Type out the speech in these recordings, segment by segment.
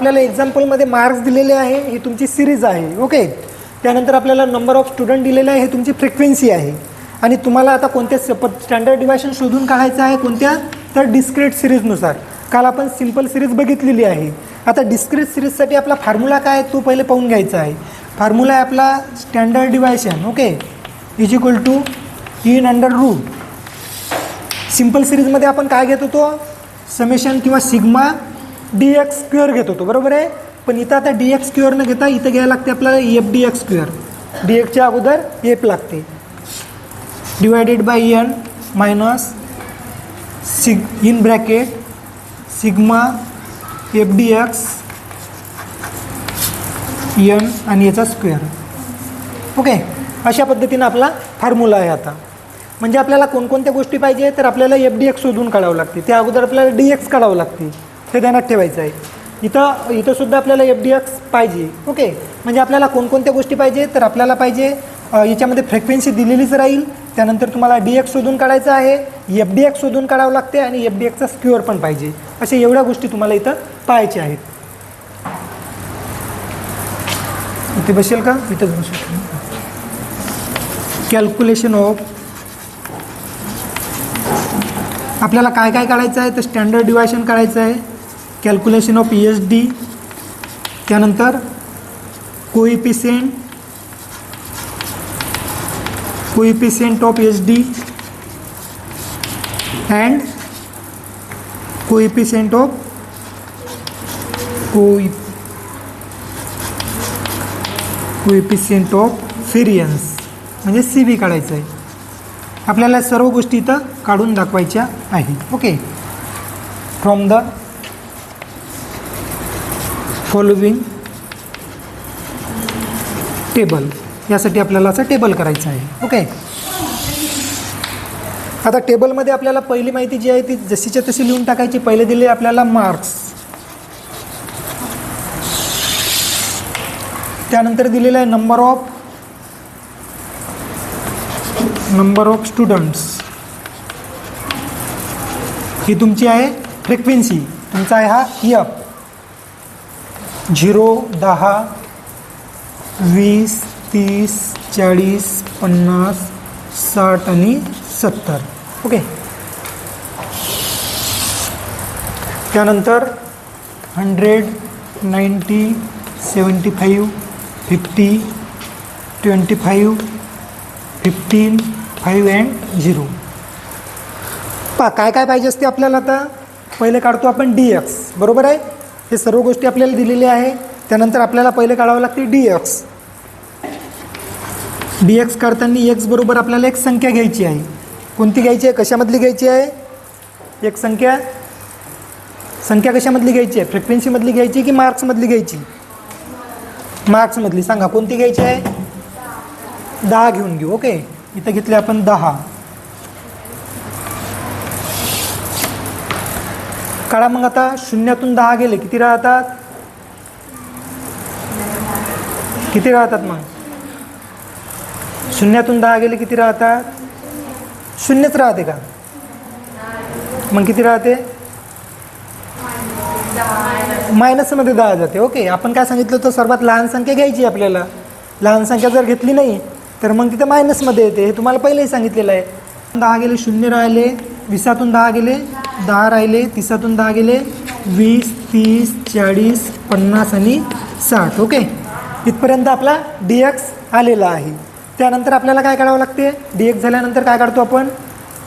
आपल्याला एक्झाम्पलमध्ये मार्क्स दिलेले आहे, ही तुमची सिरीज आहे. ओके. त्यानंतर आपल्याला नंबर ऑफ स्टुडंट दिलेला आहे, हे तुमची फ्रिक्वेन्सी आहे. आणि तुम्हाला आता कोणत्या स्टँडर्ड डिव्हायशन शोधून काढायचं आहे, कोणत्या तर डिस्क्रीट सिरीजनुसार. काल आपण सिम्पल सिरीज बघितलेली आहे. आता डिस्क्रीट सिरीजसाठी आपला फॉर्म्युला काय आहे तो पहिले पाहून घ्यायचा आहे. फॉर्म्युला आहे आपला standard deviation. Okay. Is equal to in under root. Simple सिरीजमध्ये आपण काय घेत होतो, समेशन किंवा सिग्मा dx स्क्वेअर घेत होतो, बरोबर आहे. पण इथं आता dx स्क्वेअर न घेता इथं घ्यायला लागते आपल्याला एफ डी एक्स स्क्वेअर. dxच्या अगोदर एफ लागते, divided by n minus in bracket sigma f d x n आणि याचा स्क्वेअर. ओके. अशा पद्धतीनं आपला फॉर्म्युला आहे. आता म्हणजे आपल्याला कोणकोणत्या गोष्टी पाहिजे तर आपल्याला एफ डी एक्स शोधून काढावं लागते, त्या अगोदर आपल्याला डी एक्स काढावं लागते, हे ध्यानात ठेवायचं आहे. इथंसुद्धा आपल्याला एफ डी एक्स पाहिजे. ओके. म्हणजे आपल्याला कोणकोणत्या गोष्टी पाहिजे तर आपल्याला पाहिजे याच्यामध्ये फ्रिक्वेन्सी दिलेलीच राहील, त्यानंतर तुम्हाला डी एक्स शोधून काढायचं आहे, एफ डी एक्स शोधून काढावं लागते आणि एफ डी एक्सचा स्क्वेअर पण पाहिजे. अशा एवढ्या गोष्टी तुम्हाला इथं पाहायच्या आहेत. इथे बसेल का, इथंच बसेल. कॅल्क्युलेशन ऑफ आपल्याला काय काय काढायचं आहे तर स्टँडर्ड डिव्हायशन काढायचं आहे, कॅल्क्युलेशन ऑफ एस डी, त्यानंतर coefficient of S D and coefficient of coefficient of variance म्हणजे सी व्ही काढायचं आहे. आपल्याला सर्व गोष्टी इथं काढून दाखवायच्या आहेत. Okay. From the following table, यासाठी आपल्याला असं टेबल करायचं आहे. ओके. आता टेबलमध्ये आपल्याला पहिली माहिती जी आहे ती जशीच्या तशी लिहून टाकायची. पहिले दिले आपल्याला मार्क्स, त्यानंतर दिलेलं आहे नंबर ऑफ स्टुडंट्स, ही तुमची आहे फ्रिक्वेन्सी, तुमचा आहे हा एफ. 0, 10, 20, 30, 40, 50, 60 आणि 70. ओके. त्यानंतर 100, 90, 75, 50, 25, 15, 5 अँड 0. काय काय पाहिजे असते आपल्याला. आता पहिले काढतो आपण डी एक्स, बरोबर आहे. हे सर्व गोष्टी आपल्याला दिलेल्या आहे. त्यानंतर आपल्याला पहिले काढावं लागते डी एक्स. डी एक्स काढताना एक्स बरोबर आपल्याला एक संख्या घ्यायची आहे. कोणती घ्यायची आहे, कशामधली घ्यायची आहे, एक संख्या कशामधली घ्यायची आहे, फ्रिक्वेन्सीमधली घ्यायची की मार्क्समधली घ्यायची. मार्क्समधली. सांगा कोणती घ्यायची आहे. 10 घेऊन घेऊ. ओके. इथं घेतले आपण 10. काढा मग. आता 0तून 10 गेले किती राहतात, मग 0तून 10 गेले किती राहतात, 0च राहते का, मग किती राहते, मायनसमध्ये 10 जाते. ओके. आपण काय सांगितलं होतं, सर्वात लहान संख्या घ्यायची आपल्याला. लहान संख्या जर घेतली नाही तर मग तिथं मायनसमध्ये येते, हे तुम्हाला पहिलेही सांगितलेलं आहे. 10 गेले 0 राहिले, 20तून 10 गेले 10 राहिले, 30तून 10 गेले 20, 30, 40, 50 आणि 60. ओके. इथपर्यंत आपला डी एक्स आलेला आहे. त्यानंतर आपल्याला काय काढावं लागते, डी एक्स झाल्यानंतर काय काढतो आपण,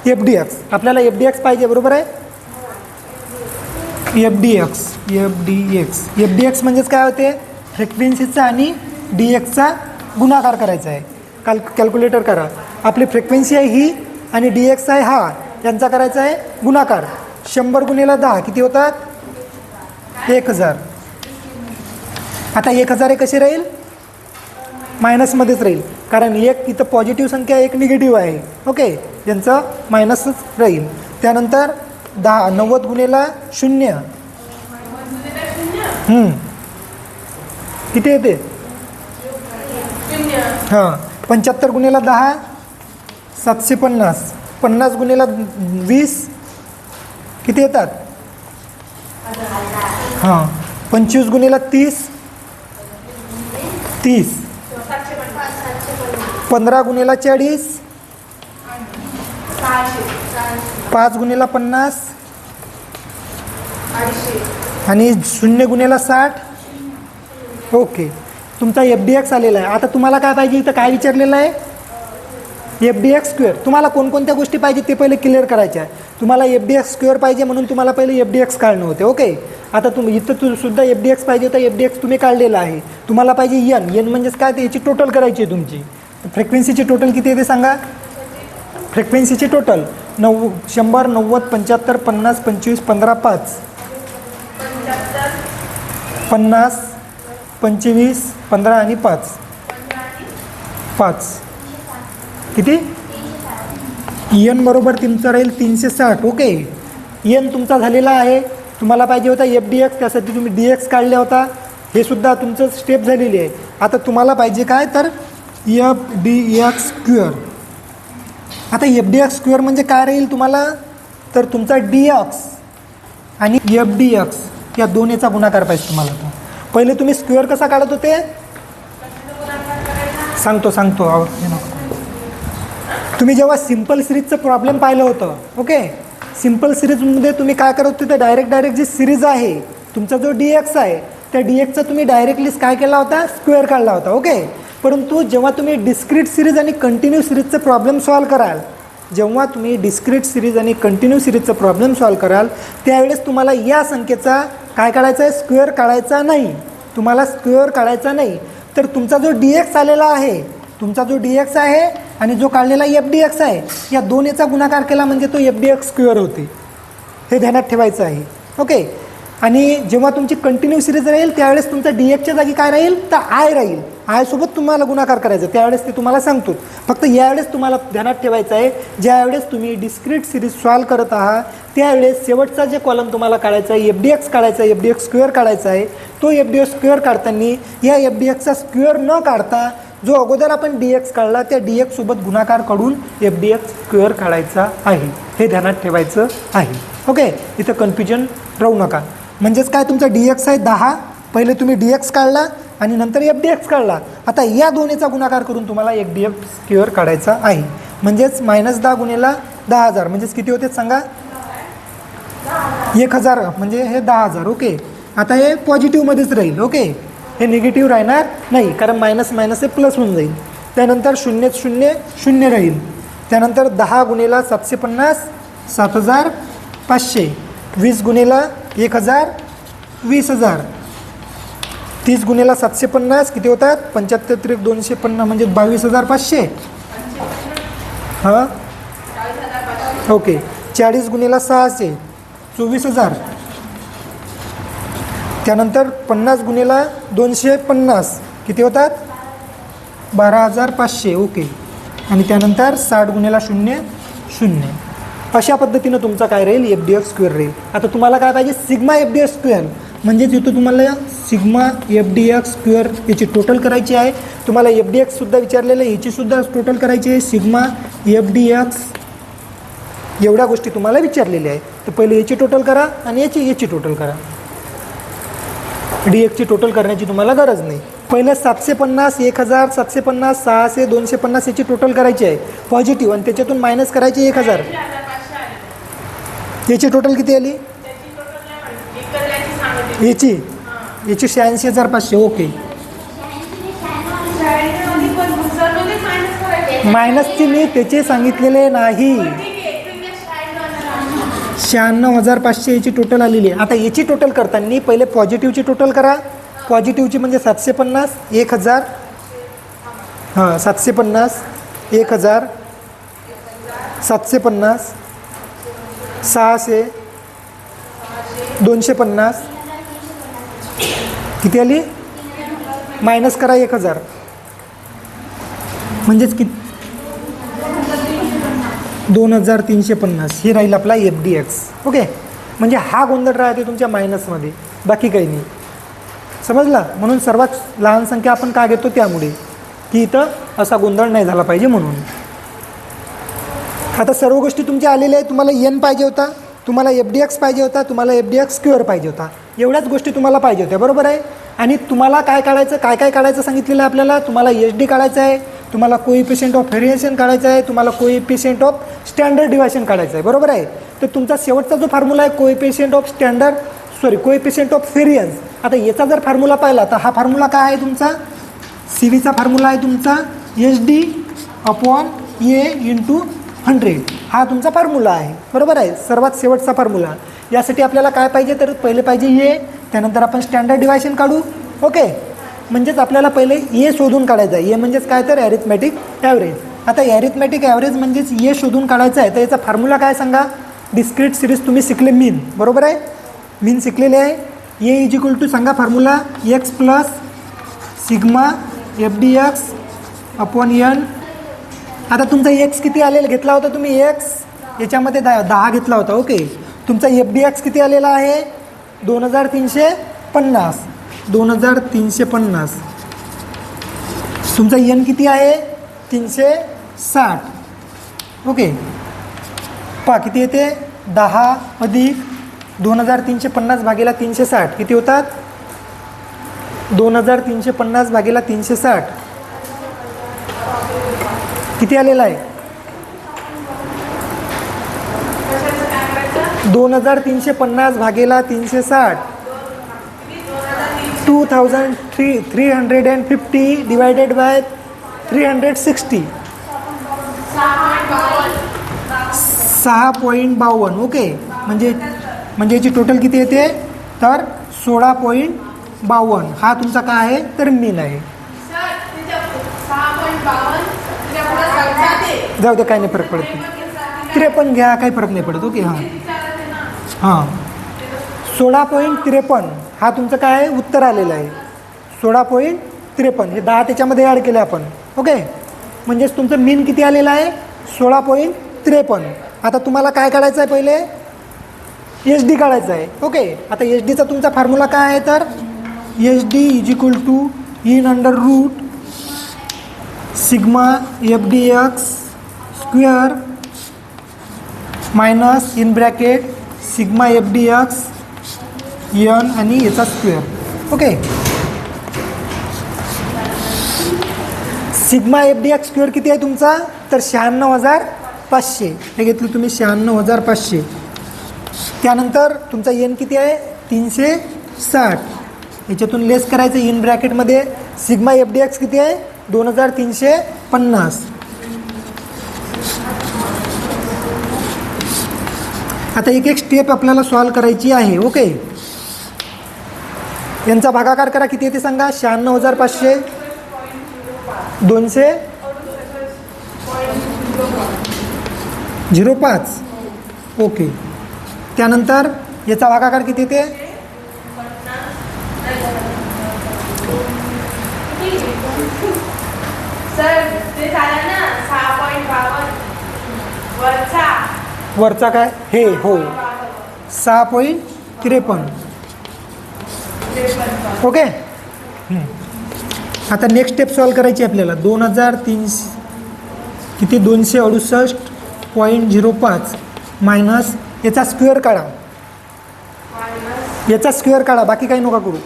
एफ डी एक्स. आपल्याला एफ डी एक्स पाहिजे, बरोबर आहे. एफ डी एक्स म्हणजेच काय होते, फ्रिक्वेन्सीचा आणि डी एक्सचा गुणाकार करायचा आहे. कॅल्क्युलेटर करा. आपली फ्रिक्वेन्सी आहे ही आणि डी एक्स आहे हा, यांचा करायचा आहे गुणाकार. 100 गुणिले 10 किती होतात, 1000. आता 1000 हे कसे राहील, मायनसमध्येच राहील, कारण एक इथं पॉझिटिव्ह संख्या एक निगेटिव्ह आहे. ओके. यांचं मायनसच राहील. त्यानंतर 90 गुणिले 0 किती येते, हां. 75 गुणिले 10 750. 50 गुणिले 20 किती येतात, हां. 25 गुणिले 30 30. 15 गुणिले 40 5 गुणिले 50 आणि 0 गुणिले 60. ओके, तुमचा FDX आलेला आहे. आता तुम्हाला काय पाहिजे, इथं काय विचारलेलं आहे, FDX स्क्वेअर. तुम्हाला कोणकोणत्या गोष्टी पाहिजे ते पहिले क्लिअर करायच्या आहे. तुम्हाला FDX स्क्वेअर पाहिजे म्हणून तुम्हाला पहिले FDX काढणं होते. ओके, आता तुम्ही इथं सुद्धा FDX पाहिजे होता, FDX तुम्ही काढलेला आहे. तुम्हाला पाहिजे n म्हणजेच काय, ते याची टोटल करायची आहे तुमची. फ्रिक्वेन्सीची टोटल किती येते सांगा. फ्रिक्वेन्सीची टोटल 100 90 75 50 25 15 5 50 25 15 आणि 5 5 किती, n बरोबर तुमचं राहील 360. ओके, n तुमचा झालेला आहे. तुम्हाला पाहिजे होता FDX, त्यासाठी तुम्ही DX काढला होता. हे सुद्धा तुमचं स्टेप झालेली आहे. आता तुम्हाला पाहिजे काय, तर FDX स्क्वेअर. आता FDX स्क्वेअर म्हणजे काय राहील तुम्हाला, तर तुमचा DX आणि FDX या दोन्हीचा गुणाकार पाहिजे तुम्हाला. पहिले तुम्ही स्क्वेअर कसा काढत होते सांगतो. तुम्ही जेव्हा सिम्पल सिरीजचं प्रॉब्लेम पाहिलं होतं, ओके, सिम्पल सिरीजमध्ये तुम्ही काय करत होते, डायरेक्ट जी सिरीज आहे तुमचा जो DX आहे, त्या DXचा तुम्ही डायरेक्टली काय केला होता, स्क्वेअर काढला होता. ओके, परंतु जेव्हा तुम्ही डिस्क्रीट सिरीज आणि कंटिन्यू सिरीजचं प्रॉब्लेम सॉल्व कराल, जेव्हा तुम्ही डिस्क्रीट सिरीज आणि कंटिन्यू सिरीजचं प्रॉब्लेम सॉल्व कराल, त्यावेळेस तुम्हाला या संख्येचा काय काढायचा आहे, स्क्वेअर काढायचा नाही. तुम्हाला स्क्वेअर काढायचा नाही. तर तुमचा जो DX आलेला आहे, तुमचा जो DX आहे आणि जो काढलेला FDX आहे, या दोन्हीचा गुणाकार केला म्हणजे तो FDX स्क्वेअर होते. हे ध्यानात ठेवायचं आहे. ओके, आणि जेव्हा तुमची कंटिन्यू सिरीज राहील त्यावेळेस तुमचा DXच्या जागी काय राहील, तर I राहील. I सोबत तुम्हाला गुणाकार करायचं, त्यावेळेस ते तुम्हाला सांगतो. फक्त यावेळेस तुम्हाला ध्यानात ठेवायचं आहे, ज्यावेळेस तुम्ही डिस्क्रीट सिरीज सॉल्व करत आहात त्यावेळेस शेवटचा जे कॉलम तुम्हाला काढायचा आहे, FDX काढायचा आहे, FDX स्क्वेअर काढायचा आहे. तो FDX स्क्वेअर काढताना या FDXचा स्क्वेअर न काढता जो अगोदर आपण DX काढला त्या DX सोबत गुणाकार करून FDX स्क्वेअर काढायचा आहे. हे ध्यानात ठेवायचं आहे. ओके, इथं कन्फ्युजन राहू नका. म्हणजेच काय, तुमचा DX आहे 10, पहिले तुम्ही DX काढला आणि नंतर FDX काढला. आता या दोन्हीचा गुणाकार करून तुम्हाला FDX स्क्वेअर काढायचा आहे. म्हणजेच -10 गुणिले 10,000 म्हणजेच किती होते सांगा, 1000 म्हणजे हे 10,000. ओके, आता हे पॉझिटिव्हमध्येच राहील. ओके, हे निगेटिव्ह राहणार नाही, कारण मायनस हे प्लस होऊन जाईल. त्यानंतर 0 0 0 राहील. त्यानंतर 10 गुणिले 750 7,500. 20 गुणिले 1000 20,000. 30 गुणिले 750 किती होतात, 75 250 म्हणजे 22,500. हां, ओके. 40 गुणिले 600 24,000. त्यानंतर 50 गुणिले 250 किती होतात, 12,500. ओके, आणि त्यानंतर 60 गुणिले 0 0. अशा पद्धतीनं तुमचा काय राहील, FDX स्क्वेअर राहील. आता तुम्हाला काय पाहिजे, सिग्मा FDX स्क्वेअर. म्हणजेच इथं तुम्हाला सिग्मा FDX स्क्वेअर याची टोटल करायची आहे. तुम्हाला FDX सुद्धा विचारलेलं आहे, याचीसुद्धा टोटल करायची आहे. सिग्मा FDX एवढ्या गोष्टी तुम्हाला विचारलेल्या आहे. तर पहिले याची टोटल करा आणि याची टोटल करा. DXची टोटल करण्याची तुम्हाला गरज नाही. पहिले 750 1000 750 600 250 याची टोटल करायची आहे पॉझिटिव्ह, आणि त्याच्यातून मायनस करायची 1000. याची टोटल किती आली, याची 86,500. ओके, मायनसची मी त्याचे सांगितलेले नाही. 96,500 याची टोटल आलेली आहे. आता याची टोटल करताना पहिले पॉझिटिव्हची टोटल करा. पॉझिटिव्हची म्हणजे 750 1000, हां 750 1000 750 600 250 किती आली, मायनस करा 1000 म्हणजेच किती, 2350. हे राहील आपला FDX. ओके, म्हणजे हा गोंधळ राहते तुमच्या मायनसमध्ये, बाकी काही नाही. समजला, म्हणून सर्वात लहान संख्या आपण का घेतो, त्यामुळे की इथं असा गोंधळ नाही झाला पाहिजे म्हणून. आता सर्व गोष्टी तुमच्या आलेल्या आहेत. तुम्हाला n पाहिजे होता, तुम्हाला FDX पाहिजे होता, तुम्हाला FDX स्क्वेअर पाहिजे होता. एवढ्याच गोष्टी तुम्हाला पाहिजे होत्या, बरोबर आहे. आणि तुम्हाला काय काढायचं, काय काय काढायचं सांगितलेलं आहे आपल्याला. तुम्हाला HD काढायचं आहे, तुम्हाला कोइफिशियंट ऑफ व्हेरिएशन काढायचं आहे, तुम्हाला कोइफिशियंट ऑफ स्टँडर्ड डिव्हायशन काढायचं आहे, बरोबर आहे. तर तुमचा शेवटचा जो फॉर्म्युला आहे coefficient of coefficient of variance. आता याचा जर फॉर्म्युला पाहिला तर हा फॉर्म्युला काय आहे तुमचा, CVचा फॉर्म्युला आहे तुमचा HD/A × 100. हा तुमचा फॉर्म्युला आहे, बरोबर आहे. सर्वात शेवटचा फॉर्म्युला. यासाठी आपल्याला काय पाहिजे, तर पहिले पाहिजे A, त्यानंतर आपण स्टँडर्ड डिव्हायशन काढू. ओके, म्हणजेच आपल्याला पहिले A शोधून काढायचं आहे. A म्हणजेच काय, तर ॲरिथमॅटिक ॲव्हरेज. आता ॲरिथमॅटिक ॲव्हरेज म्हणजेच A शोधून काढायचं आहे. तर याचा फॉर्म्युला काय सांगा. डिस्क्रीट सिरीज तुम्ही शिकले, मीन, बरोबर आहे. मीन शिकलेले आहे. A सांगा फॉर्म्युला x + सिग्मा FDX/n. आता तुमचा x किती आलेला घेतला होता तुम्ही, x याच्यामध्ये 10 घेतला होता. ओके, तुमचा FDX किती आलेला आहे, 2350. 2350. तुमचा n किती आहे, 360. ओके, पहा किती येते, 10 + 2350 भागिले 360 किती होतात, 2350 भागिले 360 किती आलेला आहे, 2350 भागिले 360 2350 डिवायडेड बाय 360 6.52. ओके, म्हणजे याची टोटल किती येते, तर 16.52. हा तुमचा काय आहे, तर मीन आहे. जाऊ दे, काही नाही फरक पडत. 53 घ्या, काही फरक नाही पडत. ओके, हां 16.53 हा तुमचं काय आहे, उत्तर आलेलं आहे. 16.53 हे 10 त्याच्यामध्ये ॲड केले आपण. ओके, म्हणजेच तुमचं मीन किती आलेलं आहे, 16.53. आता तुम्हाला काय काढायचं आहे, पहिले HD काढायचं आहे. ओके, आता HDचा तुमचा फॉर्म्युला काय आहे, तर HD = sigma FDX² minus in bracket sigma FDX n आणि याचा स्क्वेअर. ओके, सिग्मा FDX² किती आहे तुमचा, तर 96,500. हे घेतलं तुम्ही 96,500. त्यानंतर तुमचा n किती आहे, 360. याच्यातून लेस करायचं इन ब्रॅकेटमध्ये. सिग्मा FDX किती आहे, 2350. आता एक एक स्टेप आपल्याला सॉल्व करायची आहे. ओके, यांचा भागाकार करा, किती येते सांगा, 96,500 200.05. ओके, त्यानंतर याचा भागाकार किती येते, वरचा काय, हे हो 6.53. ओके, आता नेक्स्ट स्टेप सॉल्व करायची आपल्याला. 2300 किती, 268.05 मायनस याचा स्क्वेअर काढा. याचा स्क्वेअर काढा, बाकी काही नका करू.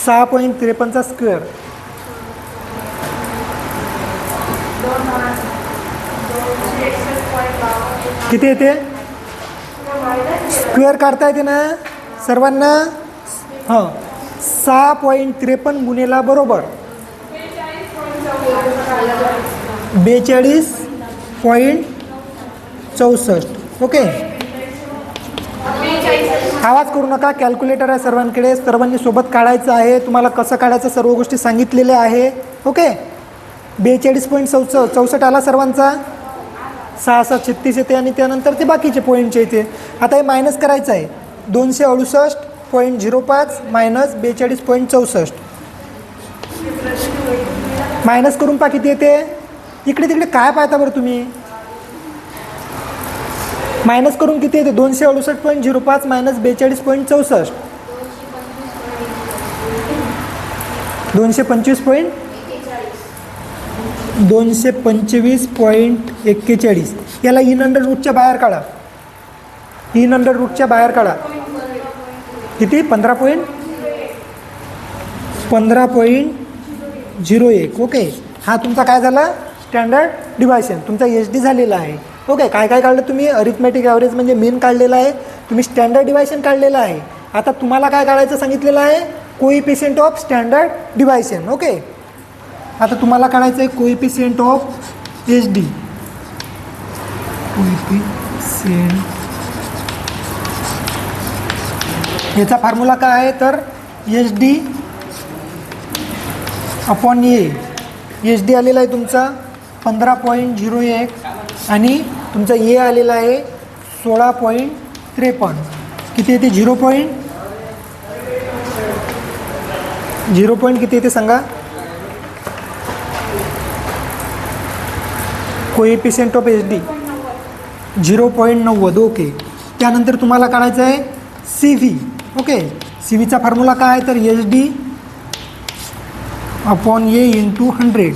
6.53चा स्क्वेअर किती येते, स्क्वेअर काढता येते ना सर्वांना. हां, 6.53 गुणेला बरोबर 42.64. ओके, आवाज करू नका, कॅल्क्युलेटर आहे सर्वांकडे, सर्वांनी सोबत काढायचं आहे. तुम्हाला कसं काढायचं सर्व गोष्टी सांगितलेल्या आहे. ओके, 42.64 आला सर्वांचा. 6-36 येते आणि त्यानंतर ते बाकीचे पॉईंटचे येते. आता हे मायनस करायचं आहे. 268.05 मायनस 42.64 मायनस करून पहा किती येते. इकडे तिकडे काय पाहता बरं तुम्ही, मायनस करून किती येते, 268.05 मायनस 42.64 225.41. याला इन अंडर रूटच्या बाहेर काढा, इन अंडर रूटच्या बाहेर काढा. किती 15.01 ओके. हा तुमचा काय झाला स्टँडर्ड डिव्हायशन, तुमचा HD झालेला आहे. ओके. काय काय काढलं तुम्ही, अरिथमॅटिक ॲव्हरेज म्हणजे मीन काढलेला आहे, तुम्ही स्टँडर्ड डिव्हायशन काढलेलं आहे. आता तुम्हाला काय काढायचं सांगितलेलं आहे, coefficient of standard deviation. Okay. आता तुम्हाला काढायचं आहे कोइफिशियंट ऑफ HD. कोइफिशियंट याचा फॉर्म्युला काय आहे तर HD अपॉन ए. HD आलेला आहे तुमचा 15.01 आणि तुमचा ए आलेला आहे 16.53. किती येते 0 पॉईंट किती येते सांगा. Coefficient of HD 0.90. ओके. त्यानंतर तुम्हाला काढायचं आहे CV. ओके. CVचा फॉर्म्युला काय आहे तर HD अपॉन ए इंटू 100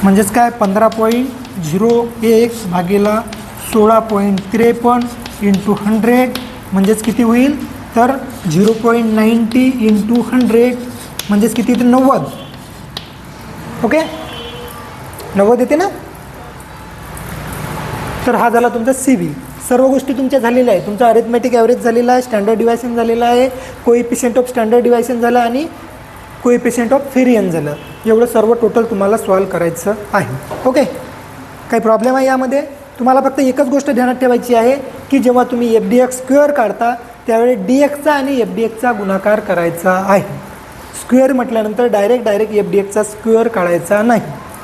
म्हणजेच काय 15.01 भागेला 16.53 इंटू 100 म्हणजेच किती होईल तर 0.90 इंटू 100 म्हणजेच किती येते 90. ओके. 90 येते ना. तर हा झाला तुमचा CV. सर्व गोष्टी तुमच्या झालेल्या आहे. तुमचा अरिथमॅटिक ॲव्हरेज झालेला आहे, स्टँडर्ड डिव्हायशन झालेला आहे, कोइफिशियंट ऑफ स्टँडर्ड डिव्हायशन झालं आणि कोइफिशियंट ऑफ व्हेरियन्स झालं. एवढं सर्व टोटल तुम्हाला सॉल्व करायचं आहे. ओके. काही प्रॉब्लेम आहे यामध्ये. तुम्हाला फक्त एकच गोष्ट ध्यानात ठेवायची आहे की जेव्हा तुम्ही FDX स्क्वेअर काढता त्यावेळी DXचा आणि FDXचा गुणाकार करायचा आहे. स्क्वेअर म्हटल्यानंतर डायरेक्ट FDXचा स्क्वेअर काढायचा नाही,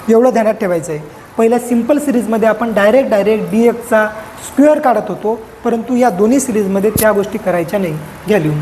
एवढं ध्यानात ठेवायचं आहे. पहिल्या सिम्पल सिरीजमध्ये आपण डायरेक्ट DXचा स्क्वेअर काढत होतो, परंतु या दोन्ही सिरीजमध्ये त्या गोष्टी करायच्या नाही. घ्या लिहून.